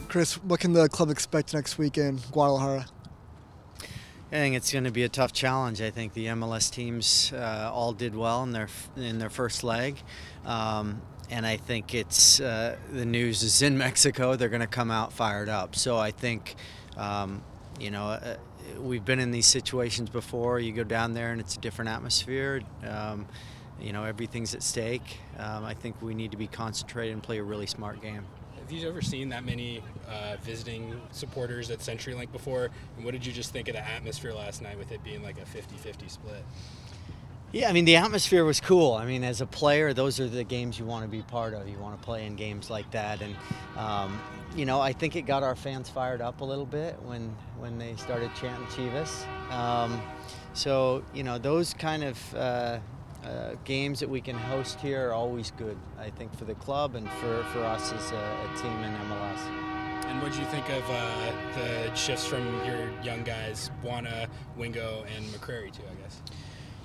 Chris, what can the club expect next week in Guadalajara? I think it's going to be a tough challenge. I think the MLS teams all did well in their first leg, and I think it's the news is in Mexico. They're going to come out fired up. So I think we've been in these situations before. You go down there and it's a different atmosphere. Everything's at stake. I think we need to be concentrated and play a really smart game. Have you ever seen that many visiting supporters at CenturyLink before? And what did you just think of the atmosphere last night with it being like a 50-50 split? Yeah, I mean, the atmosphere was cool. I mean, as a player, those are the games you want to be part of. You want to play in games like that. And, I think it got our fans fired up a little bit when they started chanting Chivas. Those kind of games that we can host here are always good, I think, for the club and for us as a team in MLS. And what did you think of the shifts from your young guys, Buana, Wingo, and McCrary too, I guess?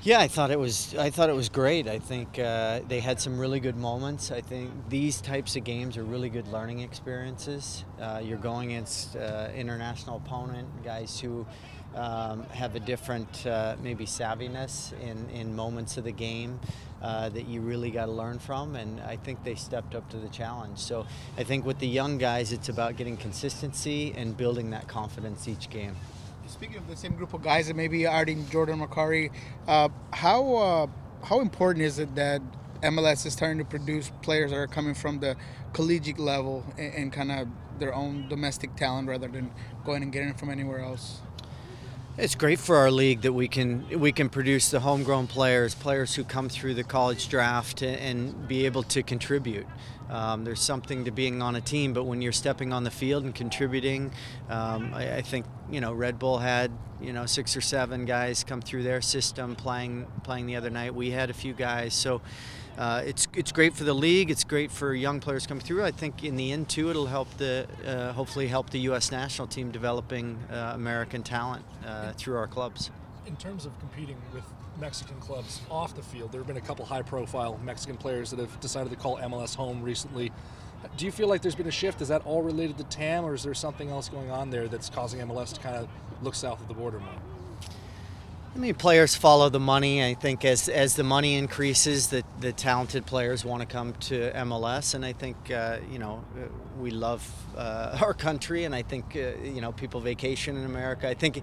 Yeah, I thought it was great. I think they had some really good moments. I think these types of games are really good learning experiences. You're going against international opponent, guys who have a different maybe savviness in moments of the game that you really got to learn from, and I think they stepped up to the challenge. So I think with the young guys, it's about getting consistency and building that confidence each game. Speaking of the same group of guys that maybe adding Jordan McCarry, how important is it that MLS is starting to produce players that are coming from the collegiate level and kind of their own domestic talent rather than going and getting it from anywhere else? It's great for our league that we can produce the homegrown players who come through the college draft and be able to contribute. There's something to being on a team, but when you're stepping on the field and contributing, I think Red Bull had 6 or 7 guys come through their system playing the other night. We had a few guys, so it's great for the league. It's great for young players coming through. I think in the end too, it'll help hopefully help the U.S. national team developing American talent through our clubs. In terms of competing with Mexican clubs off the field, there have been a couple high-profile Mexican players that have decided to call MLS home recently. Do you feel like there's been a shift? Is that all related to TAM, or is there something else going on there that's causing MLS to kind of look south of the border more? I mean, players follow the money. I think as the money increases, the talented players want to come to MLS, and I think we love our country, and I think people vacation in America. I think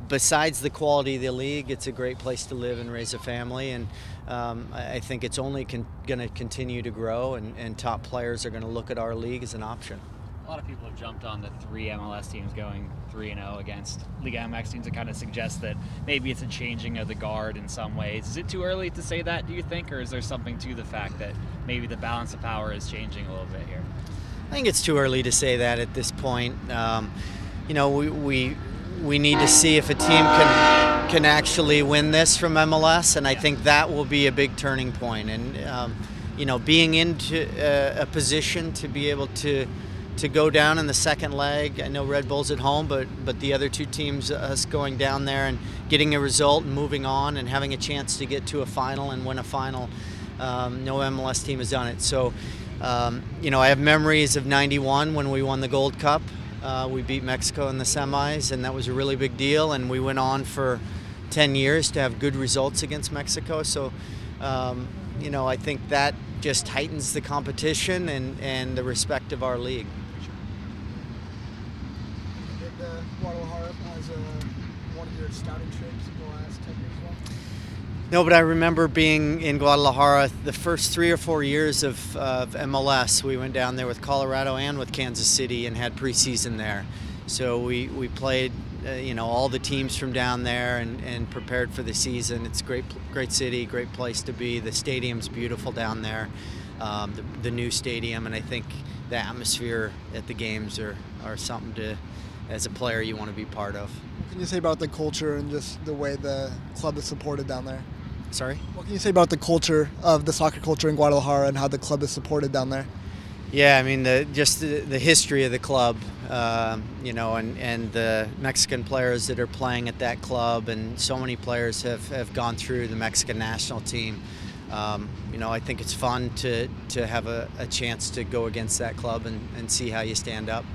besides the quality of the league, it's a great place to live and raise a family, and I think it's only going to continue to grow, and top players are going to look at our league as an option. A lot of people have jumped on the 3 MLS teams going 3-0 against Liga MX teams to kind of suggest that maybe it's a changing of the guard in some ways. Is it too early to say that, do you think, or is there something to the fact that maybe the balance of power is changing a little bit here? I think it's too early to say that at this point. We need to see if a team can actually win this from MLS, and I think that will be a big turning point. And being into a position to be able to go down in the second leg. I know Red Bull's at home, but the other 2 teams, us going down there and getting a result and moving on and having a chance to get to a final and win a final. No MLS team has done it. So, I have memories of '91 when we won the Gold Cup. We beat Mexico in the semis, and that was a really big deal. And we went on for 10 years to have good results against Mexico. So, I think that just heightens the competition and the respect of our league. Guadalajara as one of your scouting trips in the last 10 years ago? No, but I remember being in Guadalajara the first 3 or 4 years of MLS. We went down there with Colorado and with Kansas City and had preseason there. So we played all the teams from down there and prepared for the season. It's a great city, great place to be. The stadium's beautiful down there, the new stadium, and I think the atmosphere at the games are something to, as a player, you want to be part of. What can you say about the culture and just the way the club is supported down there? Sorry? What can you say about the culture of the soccer culture in Guadalajara and how the club is supported down there? Yeah, I mean, the history of the club, and the Mexican players that are playing at that club, and so many players have gone through the Mexican national team. You know, I think it's fun to have a chance to go against that club and see how you stand up.